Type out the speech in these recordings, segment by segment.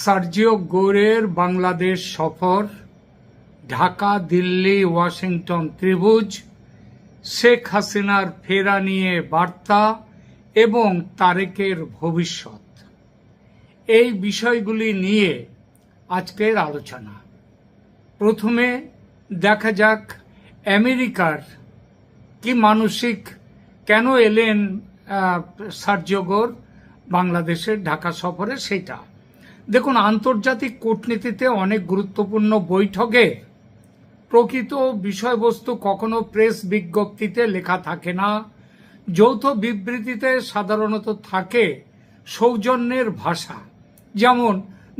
Sergio গোরের Bangladesh সফর, Dhaka, Delhi, Washington ত্রিভুজ, শেখ হাসিনার ফেরা নিয়ে বার্তা এবং তারেকের ভবিষ্যৎ, এই বিষয়গুলি নিয়ে আজকের আলোচনা। প্রথমে দেখা যাক আমেরিকার কি মানসিক, কেন এলেন সার্জিও গোর বাংলাদেশের ঢাকা সফরে, সেটা দেখুন। আন্তর্জাতিক কূটনীতিতে অনেক গুরুত্বপূর্ণ বৈঠকে প্রকৃত বিষয়বস্তু কখনো প্রেস বিজ্ঞপ্তিতে লেখা থাকে না। যৌথ বিবৃতিতে সাধারণত থাকে সৌজন্যের ভাষা, যেমন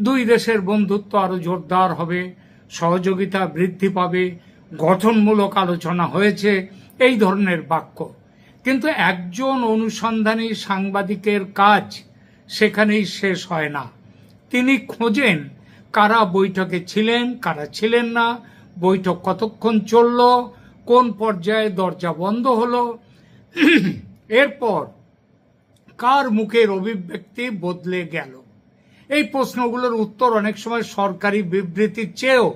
দুই দেশের বন্ধুত্ব আরো জোরদার হবে, সহযোগিতা বৃদ্ধি পাবে, গঠনমূলক আলোচনা হয়েছে, এই ধরনের বাক্য। কিন্তু একজন অনুসন্ধানী সাংবাদিকের কাজ সেখানেই শেষ হয় না। তিনি খোঁজেন কারা বৈঠকে ছিলেন, কারা ছিলেন না, বৈঠক কতক্ষণ চলল, কোন পর্যায়ে দরজা বন্ধ হলো, এরপর কার মুখের অভিব্যক্তি বদলে গেল। এই প্রশ্নগুলোর উত্তর অনেক সময় সরকারি বিবৃতির চেয়েও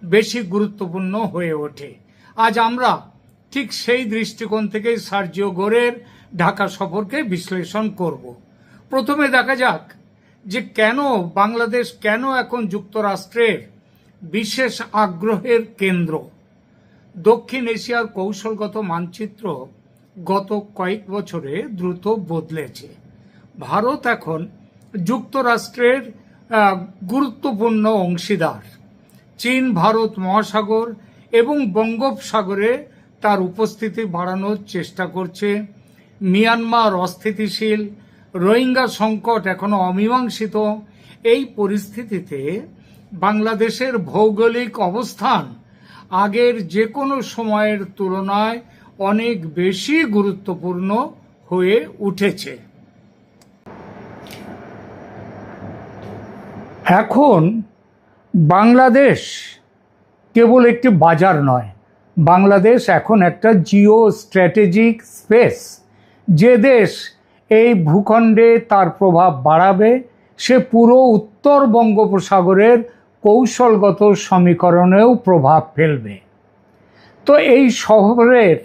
বেশি গুরুত্বপূর্ণ হয়ে ওঠে। আজ আমরা ঠিক সেই দৃষ্টিকোণ থেকেই সার্জিও গোরের ঢাকা সফরকে বিশ্লেষণ করব। প্রথমে দেখা যাক যে কেন বাংলাদেশ কেন এখন যুক্তরাষ্ট্রের বিশেষ আগ্রহের কেন্দ্র। দক্ষিণ এশিয়ার কৌশলগত মানচিত্র গত কয়েক বছরে দ্রুত বদলেছে। ভারত এখন যুক্তরাষ্ট্রের গুরুত্বপূর্ণ অংশীদার। চীন ভারত মহাসাগর এবং বঙ্গোপসাগরে তার উপস্থিতি বাড়ানোর চেষ্টা করছে। মিয়ানমার অস্থিতিশীল, রোহিঙ্গা সংকট এখনো অমীমাংসিত। এই পরিস্থিতিতে বাংলাদেশের ভৌগোলিক অবস্থান আগের যে কোনো সময়ের তুলনায় অনেক বেশি গুরুত্বপূর্ণ হয়ে উঠেছে। এখন বাংলাদেশ কেবল একটি বাজার নয়, বাংলাদেশ এখন একটা জিও স্ট্র্যাটেজিক স্পেস। যে দেশ এই ভূখণ্ডে তার প্রভাব বাড়াবে, সে পুরো উত্তর বঙ্গোপসাগরের কৌশলগত সমীকরণেও প্রভাব ফেলবে। তো এই সফরের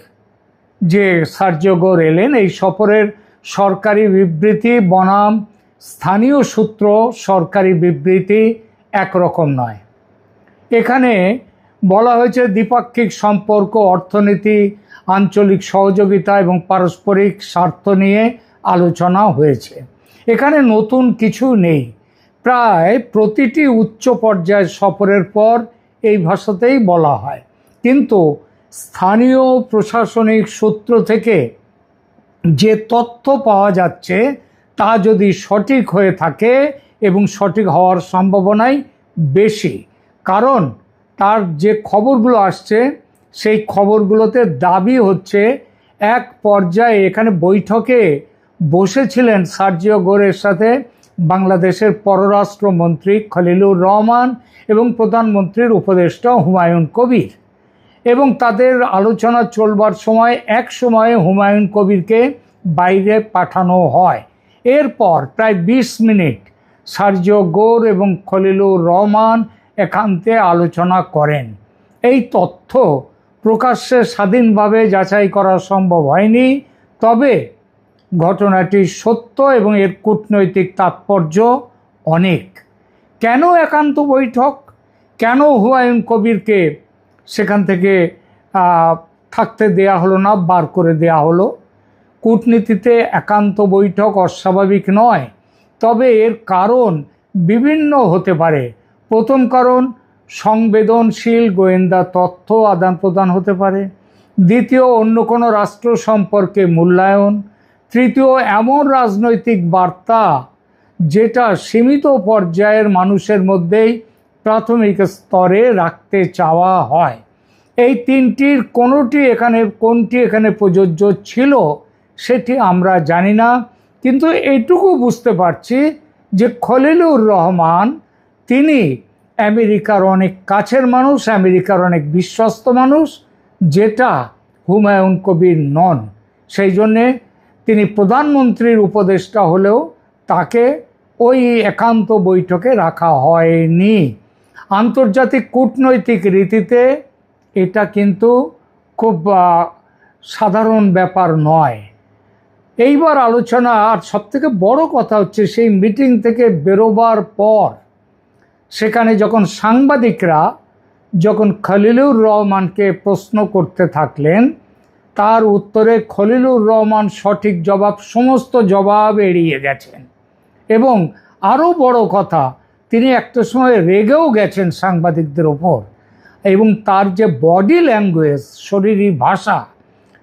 যে সার্জিও গোর এলেন, এই সফরের সরকারি বিবৃতি বনাম স্থানীয় সূত্র সরকারি বিবৃতি একরকম নয়। এখানে বলা হয়েছে দ্বিপাক্ষিক সম্পর্ক, অর্থনীতি, আঞ্চলিক সহযোগিতা এবং পারস্পরিক স্বার্থ নিয়ে আলোচনা হয়েছে। এখানে নতুন কিছু নেই। প্রায় প্রতিটি উচ্চ পর্যায়ের সফরের পর এই ভাষাতেই বলা হয়। কিন্তু স্থানীয় প্রশাসনিক সূত্র থেকে যে তথ্য পাওয়া যাচ্ছে তা যদি সঠিক হয়ে থাকে, এবং সঠিক হওয়ার সম্ভাবনাই বেশি, কারণ তার যে খবরগুলো আসছে সেই খবরগুলোতে দাবি হচ্ছে এক পর্যায়ে এখানে বৈঠকে বসেছিলেন সার্জিও গোরের সাথে বাংলাদেশের পররাষ্ট্রমন্ত্রী খলিলুর রহমান এবং প্রধানমন্ত্রীর উপদেষ্টা হুমায়ুন কবির, এবং তাদের আলোচনা চলবার সময় এক সময়ে হুমায়ুন কবিরকে বাইরে পাঠানো হয়। এরপর প্রায় 20 মিনিট সার্জিও গোর এবং খলিলুর রহমান একান্তে আলোচনা করেন। এই তথ্য প্রকাশ্যে স্বাধীনভাবে যাচাই করা সম্ভব হয়নি, তবে ঘটনাটি সত্য এবং এর কূটনৈতিক তাৎপর্য অনেক। কেন একান্ত বৈঠক, কেন হুমায়ুন কবিরকে সেখান থেকে থাকতে দেয়া হলো না, বার করে দেয়া হলো? কূটনীতিতে একান্ত বৈঠক অস্বাভাবিক নয়, তবে এর কারণ বিভিন্ন হতে পারে। প্রথম কারণ, সংবেদনশীল গোয়েন্দা তথ্য আদান প্রদান হতে পারে। দ্বিতীয়, অন্য কোনো রাষ্ট্র সম্পর্কে মূল্যায়ন। তৃতীয়, এমন রাজনৈতিক বার্তা যেটা সীমিত পর্যায়ের মানুষের মধ্যেই প্রাথমিক স্তরে রাখতে চাওয়া হয়। এই তিনটির কোনটি এখানে প্রযোজ্য ছিল সেটি আমরা জানি না, কিন্তু এইটুকু বুঝতে পারছি যে খলিলুর রহমান তিনি আমেরিকার অনেক কাছের মানুষ, আমেরিকার অনেক বিশ্বস্ত মানুষ, যেটা হুমায়ুন কবির নন। সেই জন্যে তিনি প্রধানমন্ত্রীর উপদেষ্টা হলেও তাকে ওই একান্ত বৈঠকে রাখা হয়নি। আন্তর্জাতিক কূটনৈতিক রীতিতে এটা কিন্তু খুব সাধারণ ব্যাপার নয়। এইবার আলোচনা, আর সবথেকে বড় কথা হচ্ছে সেই মিটিং থেকে বেরোবার পর সেখানে যখন সাংবাদিকরা যখন খলিলুর রহমানকে প্রশ্ন করতে থাকলেন, তার উত্তরে খলিলুর রহমান সঠিক জবাব, সমস্ত জবাব এড়িয়ে গেছেন। এবং আরও বড় কথা, তিনি একটা সময় রেগেও গেছেন সাংবাদিকদের ওপর, এবং তার যে বডি ল্যাঙ্গুয়েজ, শরীরী ভাষা,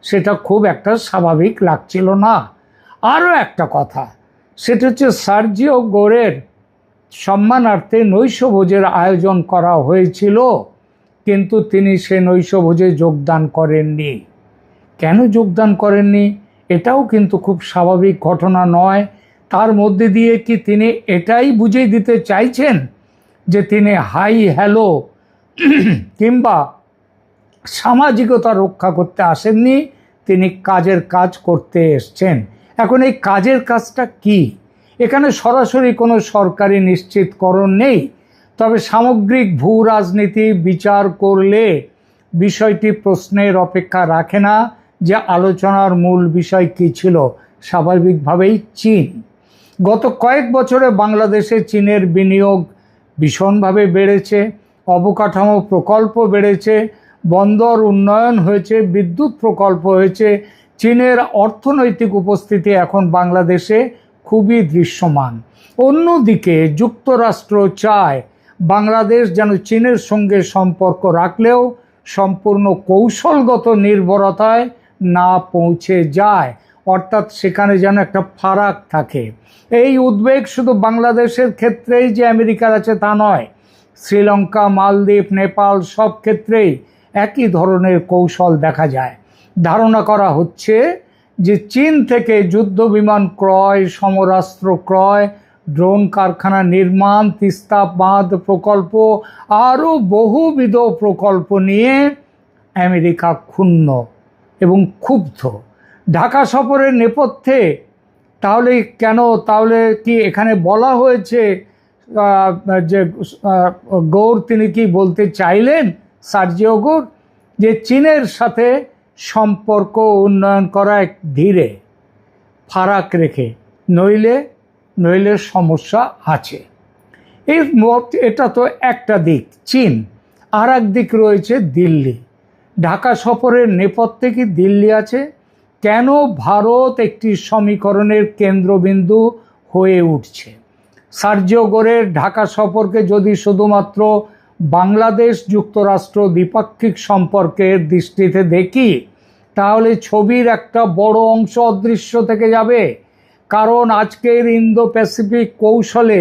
সেটা খুব একটা স্বাভাবিক লাগছিল না। আরও একটা কথা, সেটা হচ্ছে সার্জিও গোরের সম্মানার্থে নৈশভোজের আয়োজন করা হয়েছিল, কিন্তু তিনি সে নৈশভোজে যোগদান করেননি। কেন যোগদান করেননি এটাও কিন্তু খুব স্বাভাবিক ঘটনা নয়। তার মধ্যে দিয়ে কি তিনি এটাই বুঝিয়ে দিতে চাইছেন যে তিনি হাই হ্যালো কিংবা সামাজিকতা রক্ষা করতে আসেননি, তিনি কাজের কাজ করতে এসছেন? এখন এই কাজের কাজটা কি? এখানে সরাসরি কোনো সরকারি নিশ্চিতকরণ নেই, তবে সামগ্রিক ভূ রাজনীতি বিচার করলে বিষয়টি প্রশ্নের অপেক্ষা রাখে না যে আলোচনার মূল বিষয় কী ছিল। স্বাভাবিকভাবেই চীন। গত কয়েক বছরে বাংলাদেশে চীনের বিনিয়োগ ভীষণভাবে বেড়েছে, অবকাঠামো প্রকল্প বেড়েছে, বন্দর উন্নয়ন হয়েছে, বিদ্যুৎ প্রকল্প হয়েছে। চীনের অর্থনৈতিক উপস্থিতি এখন বাংলাদেশে খুবই দৃশ্যমান। অন্যদিকে যুক্তরাষ্ট্র চায় বাংলাদেশ যেন চীনের সঙ্গে সম্পর্ক রাখলেও সম্পূর্ণ কৌশলগত নির্ভরতায় না পৌঁছে যায়, অর্থাৎ সেখানে যেন একটা ফারাক থাকে। এই উদ্বেগ শুধু বাংলাদেশের ক্ষেত্রেই যে আমেরিকার আছে তা নয়, শ্রীলঙ্কা, মালদ্বীপ, নেপাল সব ক্ষেত্রেই একই ধরনের কৌশল দেখা যায়। ধারণা করা হচ্ছে যে চীন থেকে যুদ্ধ বিমান ক্রয়, সমরাস্ত্র ক্রয়, ড্রোন কারখানা নির্মাণ, তিস্তা বাঁধ প্রকল্প, আরও বহুবিধ প্রকল্প নিয়ে আমেরিকা ক্ষুণ্ণ এবং ক্ষুব্ধ। ঢাকা সফরের নেপথ্যে তাহলে কি এখানে বলা হয়েছে যে গৌর তিনি কি বলতে চাইলেন, সার্জিও গোর, যে চীনের সাথে সম্পর্ক উন্নয়ন করা ধীরে, ফারাক রেখে, নইলে সমস্যা আছে। এটা তো একটা দিক চীন, আর এক দিক রয়েছে দিল্লি। ঢাকা সফরের নেপথ্যে কি দিল্লি আছে? কেন ভারত একটি সমীকরণের কেন্দ্রবিন্দু হয়ে উঠছে? সার্জিও গোরের ঢাকা সফরকে যদি শুধুমাত্র বাংলাদেশ যুক্তরাষ্ট্র দ্বিপাক্ষিক সম্পর্কের দৃষ্টিতে দেখি, তাহলে ছবির একটা বড় অংশ অদৃশ্য থেকে যাবে। কারণ আজকের ইন্দো প্যাসিফিক কৌশলে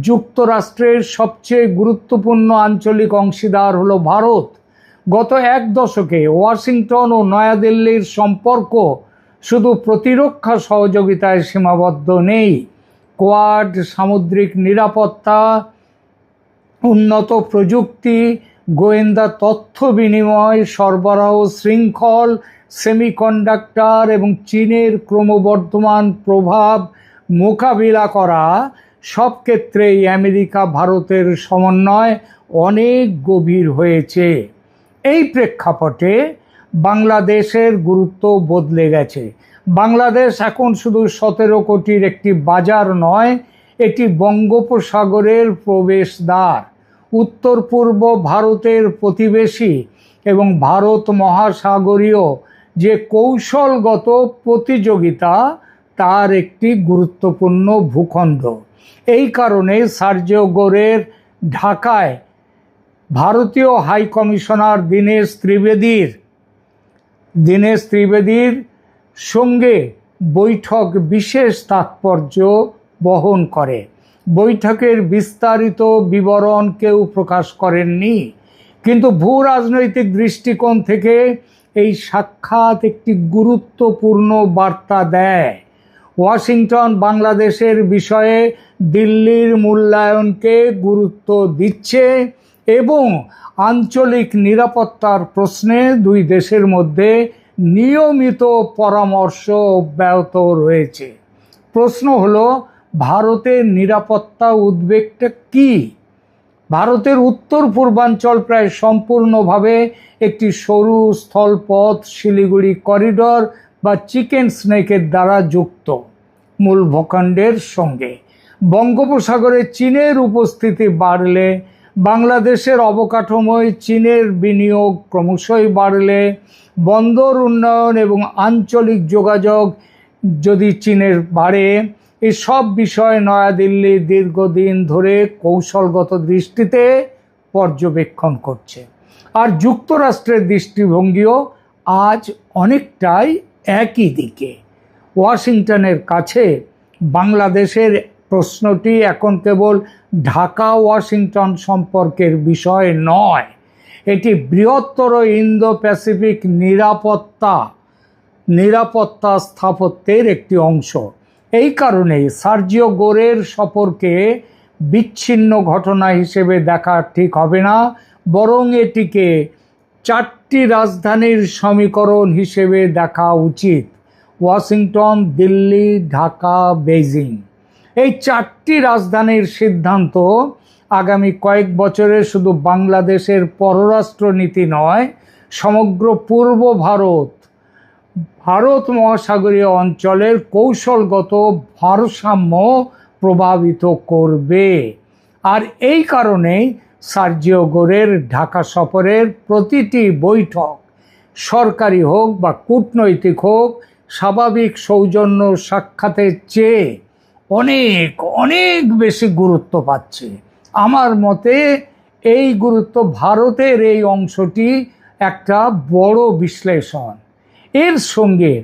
যুক্তরাষ্ট্রের সবচেয়ে গুরুত্বপূর্ণ আঞ্চলিক অংশীদার হলো ভারত। গত এক দশকে ওয়াশিংটন ও নয়াদিল্লির সম্পর্ক শুধু প্রতিরক্ষা সহযোগিতায় সীমাবদ্ধ নেই। কোয়াড, সামুদ্রিক নিরাপত্তা, উন্নত প্রযুক্তি, গোয়েন্দা তথ্য বিনিময়, সরবরাহ শৃঙ্খল, সেমিকন্ডাক্টর এবং চীনের ক্রমবর্ধমান প্রভাব মোকাবিলা করা, সব ক্ষেত্রেই আমেরিকা ভারতের সমন্বয় অনেক গভীর হয়েছে। এই প্রেক্ষাপটে বাংলাদেশের গুরুত্ব বদলে গেছে। বাংলাদেশ এখন শুধু 17 কোটির একটি বাজার নয়, এটি বঙ্গোপসাগরের প্রবেশদ্বার, উত্তর পূর্ব ভারতের প্রতিবেশী এবং ভারত মহাসাগরীয় যে কৌশলগত প্রতিযোগিতা, তার একটি গুরুত্বপূর্ণ ভূখণ্ড। এই কারণে সার্জিও গোরের ঢাকায় ভারতীয় হাই কমিশনার দীনেশ ত্রিবেদীর সঙ্গে বৈঠক বিশেষ তাৎপর্য বহন করে। বৈঠকের বিস্তারিত বিবরণ কেউ প্রকাশ করেননি, কিন্তু ভূ রাজনৈতিক দৃষ্টিকোণ থেকে এই সাক্ষাৎ একটি গুরুত্বপূর্ণ বার্তা দেয়। ওয়াশিংটন বাংলাদেশের বিষয়ে দিল্লির মূল্যায়নকে গুরুত্ব দিচ্ছে এবং আঞ্চলিক নিরাপত্তার প্রশ্নে দুই দেশের মধ্যে নিয়মিত পরামর্শ অব্যাহত রয়েছে। প্রশ্ন হলো, ভারতের নিরাপত্তা উদ্বেগটা কি? ভারতের উত্তর পূর্বাঞ্চল প্রায় সম্পূর্ণভাবে একটি সরু স্থলপথ শিলিগুড়ি করিডর বা চিকেন স্নেকের দ্বারা যুক্ত। মূল ভূখণ্ডের সঙ্গে বঙ্গোপসাগরে চীনের উপস্থিতি বাড়লে, বাংলাদেশের অবকাঠামোয় চীনের বিনিয়োগ ক্রমশই বাড়লে, বন্দর উন্নয়ন এবং আঞ্চলিক যোগাযোগ যদি চীনের বাড়ে, এসব বিষয় নয়াদিল্লি দীর্ঘদিন ধরে কৌশলগত দৃষ্টিতে পর্যবেক্ষণ করছে। আর যুক্তরাষ্ট্রের দৃষ্টিভঙ্গিও আজ অনেকটাই একই দিকে। ওয়াশিংটনের কাছে বাংলাদেশের প্রশ্নটি এখন কেবল ঢাকা ওয়াশিংটন সম্পর্কের বিষয় নয়, এটি বৃহত্তর ইন্দো প্যাসিফিক নিরাপত্তা স্থাপত্যের একটি অংশ। এই কারণেই সার্জিও গোরের সফরকে বিচ্ছিন্ন ঘটনা হিসেবে দেখা ঠিক হবে না, বরং এটিকে চারটি রাজধানীর সমীকরণ হিসেবে দেখা উচিত: ওয়াশিংটন, দিল্লি, ঢাকা, বেইজিং। এই চারটি রাজধানীর সিদ্ধান্ত আগামী কয়েক বছরে শুধু বাংলাদেশের পররাষ্ট্রনীতি নয়, সমগ্র পূর্ব ভারত মহাসাগরীয় অঞ্চলের কৌশলগত ভারসাম্য প্রভাবিত করবে। আর এই কারণেই সার্জিও গোরের ঢাকা সফরের প্রতিটি বৈঠক, সরকারি হোক বা কূটনৈতিক হোক, স্বাভাবিক সৌজন্য সাক্ষাতের চেয়ে অনেক অনেক বেশি গুরুত্ব পাচ্ছে। আমার মতে এই গুরুত্ব ভারতের এই অংশটি একটা বড় বিশ্লেষণ। এর সঙ্গে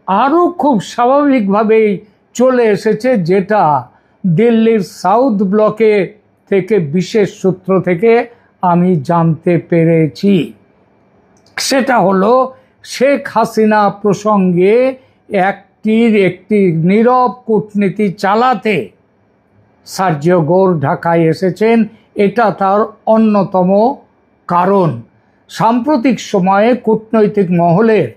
আরও খুব স্বাভাবিকভাবেই চলে এসেছে, যেটা দিল্লির সাউথ ব্লকে থেকে বিশেষ সূত্র থেকে আমি জানতে পেরেছি। সেটা হলো শেখ হাসিনা প্রসঙ্গে একটি নীরব কূটনীতি চালাতে সার্জিও গোর ঢাকায় এসেছেন। এটা তার অন্যতম কারণ। সাম্প্রতিক সময়ে কূটনৈতিক মহলের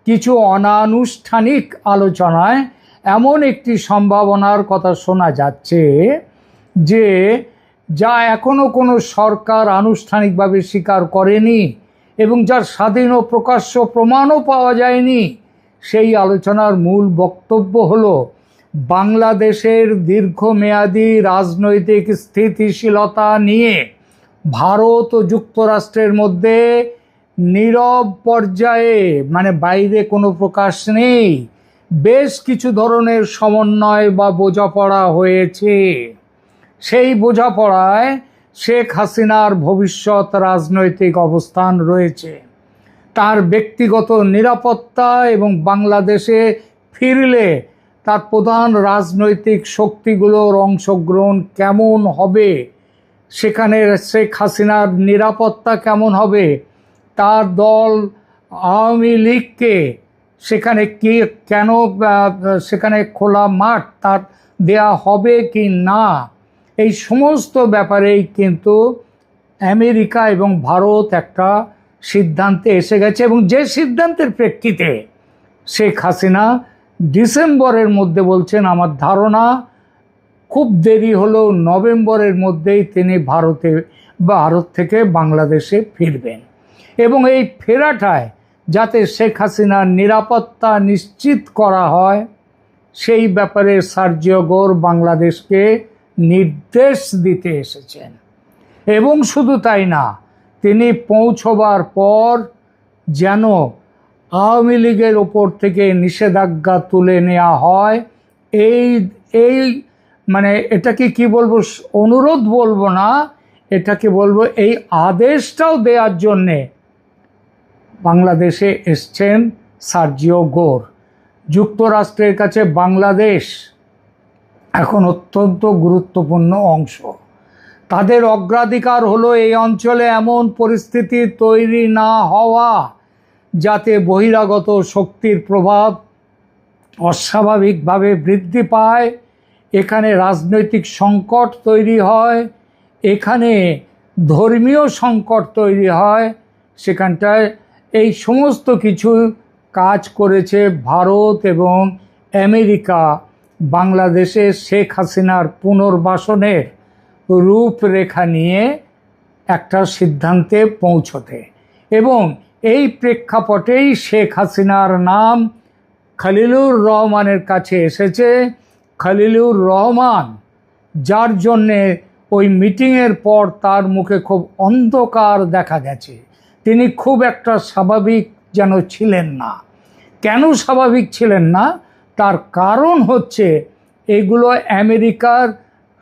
কিছু অনানুষ্ঠানিক আলোচনায় এমন একটি সম্ভাবনার কথা শোনা যাচ্ছে যে, যা এখনো কোনো সরকার আনুষ্ঠানিকভাবে স্বীকার করেনি এবং যার স্বাধীন ও প্রকাশ্য প্রমাণও পাওয়া যায়নি, সেই আলোচনার মূল বক্তব্য হলো বাংলাদেশের দীর্ঘমেয়াদী রাজনৈতিক স্থিতিশীলতা নিয়ে ভারত ও যুক্তরাষ্ট্রের মধ্যে নীরব পর্যায়ে, মানে বাইরে কোনো প্রকাশ নেই, বেশ কিছু ধরনের সমন্বয় বা বোঝাপড়া হয়েছে। সেই বোঝাপড়ায় শেখ হাসিনার ভবিষ্যৎ রাজনৈতিক অবস্থান রয়েছে, তার ব্যক্তিগত নিরাপত্তা এবং বাংলাদেশে ফিরলে তার প্রধান রাজনৈতিক শক্তিগুলোর অংশগ্রহণ কেমন হবে, সেখানে শেখ হাসিনার নিরাপত্তা কেমন হবে, তার দল আওয়ামী লীগকে সেখানে কেন সেখানে খোলা মাঠ তার দেয়া হবে কি না, এই সমস্ত ব্যাপারেই কিন্তু আমেরিকা এবং ভারত একটা সিদ্ধান্তে এসে গেছে। এবং যে সিদ্ধান্তের প্রেক্ষিতে শেখ হাসিনা ডিসেম্বরের মধ্যে বলছেন, আমার ধারণা খুব দেরি হলেও নভেম্বরের মধ্যেই তিনি ভারত থেকে বাংলাদেশে ফিরবেন। এবং এই ফেরাটায় যাতে শেখ হাসিনার নিরাপত্তা নিশ্চিত করা হয়, সেই ব্যাপারে সার্জিও গোর বাংলাদেশকে নির্দেশ দিতে এসেছেন। এবং শুধু তাই না, তিনি পৌঁছবার পর যেন আওয়ামী লীগের ওপর থেকে নিষেধাজ্ঞা তুলে নেওয়া হয়, এই মানে এটাকে কি বলবো, অনুরোধ বলবো না, এটাকে বলবো এই আদেশটাও দেওয়ার জন্যে বাংলাদেশে এসছেন সার্জিও গোর। যুক্তরাষ্ট্রের কাছে বাংলাদেশ এখন অত্যন্ত গুরুত্বপূর্ণ অংশ। তাদের অগ্রাধিকার হলো এই অঞ্চলে এমন পরিস্থিতি তৈরি না হওয়া যাতে বহিরাগত শক্তির প্রভাব অস্বাভাবিকভাবে বৃদ্ধি পায়, এখানে রাজনৈতিক সংকট তৈরি হয়, এখানে ধর্মীয় সংকট তৈরি হয়। সেখানটায় এই সমস্ত কিছু কাজ করেছে ভারত এবং আমেরিকা বাংলাদেশে শেখ হাসিনার পুনর্বাসনের রূপরেখা নিয়ে একটা সিদ্ধান্তে পৌঁছতে, এবং এই প্রেক্ষাপটেই শেখ হাসিনার নাম খলিলুর রহমানের কাছে এসেছে। খলিলুর রহমান, যার জন্যে ওই মিটিংয়ের পর তার মুখে খুব অন্ধকার দেখা গেছে, তিনি খুব একটা স্বাভাবিক যেন ছিলেন না। কেন স্বাভাবিক ছিলেন না? তার কারণ হচ্ছে এগুলো আমেরিকার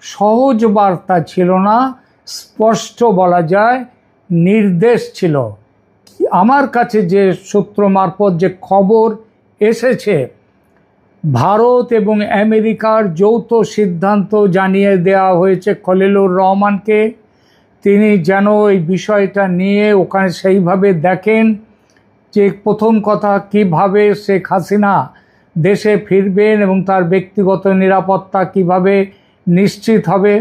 সহজ বার্তা ছিল না, স্পষ্ট বলা যায় নির্দেশ ছিল। আমার কাছে যে সূত্র মারফত যে খবর এসেছে, ভারত এবং আমেরিকার যৌথ সিদ্ধান্ত জানিয়ে দেওয়া হয়েছে খলিলুর রহমানকে। তিনি যেন এই বিষয়টা নিয়ে ওখানে সেইভাবে দেখেন যে প্রথম কথা কিভাবে শেখ হাসিনা দেশে ফিরবেন এবং তার ব্যক্তিগত নিরাপত্তা কিভাবে নিশ্চিত হবে।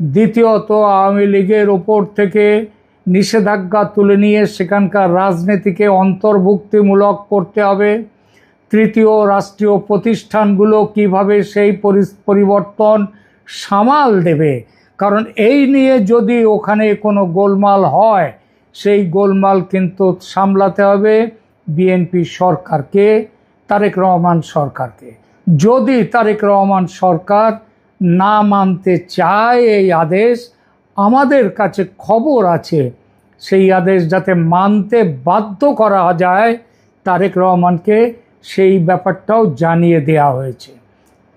দ্বিতীয়ত, আওয়ামী লীগের ওপর থেকে নিষেধাজ্ঞা তুলে নিয়ে সেখানকার রাজনীতিকে অন্তর্ভুক্তিমূলক করতে হবে। তৃতীয়, রাষ্ট্রীয় প্রতিষ্ঠানগুলো কিভাবে সেই পরিবর্তন সামাল দেবে, কারণ এই নিয়ে যদি ওখানে কোনো গোলমাল হয়, সেই গোলমাল কিন্তু সামলাতে হবে বিএনপি সরকারকে, তারেক রহমান সরকারকে। যদি তারেক রহমান সরকার না মানতে চায় এই আদেশ, আমাদের কাছে খবর আছে সেই আদেশ যাতে মানতে বাধ্য করা যায়, তারেক রহমানকে সেই ব্যাপারটাও জানিয়ে দেওয়া হয়েছে।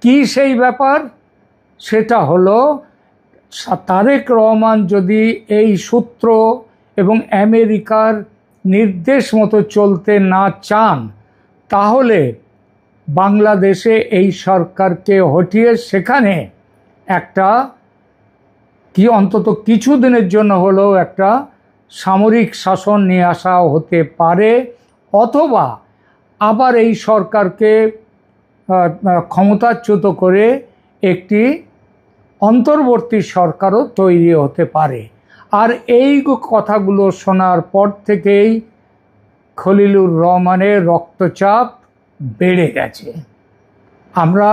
কি সেই ব্যাপার? সেটা হলো তারেক রহমান যদি এই সূত্র এবং আমেরিকার নির্দেশ মতো চলতে না চান, তাহলে বাংলাদেশে এই সরকারকে হটিয়ে সেখানে একটা কি অন্তত কিছুদিনের জন্য হলেও একটা সামরিক শাসন নিয়ে আসা হতে পারে, অথবা আবার এই সরকারকে ক্ষমতাচ্যুত করে একটি অন্তর্বর্তী সরকারও তৈরি হতে পারে। আর এই কথাগুলো শোনার পর থেকেই খলিলুর রহমানের রক্তচাপ বেড়ে গেছে। আমরা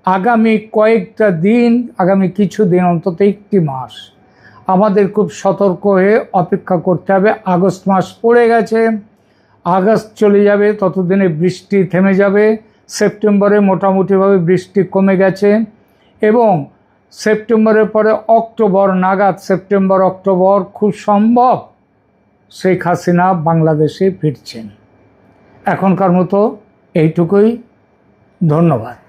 আগামী কয়েকটা দিন, আগামী কিছু দিন, অন্তত একটি মাস আমাদের খুব সতর্ক হয়ে অপেক্ষা করতে হবে। আগস্ট মাস পড়ে গেছে, আগস্ট চলে যাবে, ততদিনে বৃষ্টি থেমে যাবে। সেপ্টেম্বরে মোটামুটিভাবে বৃষ্টি কমে গেছে, এবং সেপ্টেম্বরের পরে অক্টোবর নাগাদ, সেপ্টেম্বর অক্টোবর খুব সম্ভব শেখ হাসিনা বাংলাদেশে ফিরছেন। এখনকার মতো এইটুকুই। ধন্যবাদ।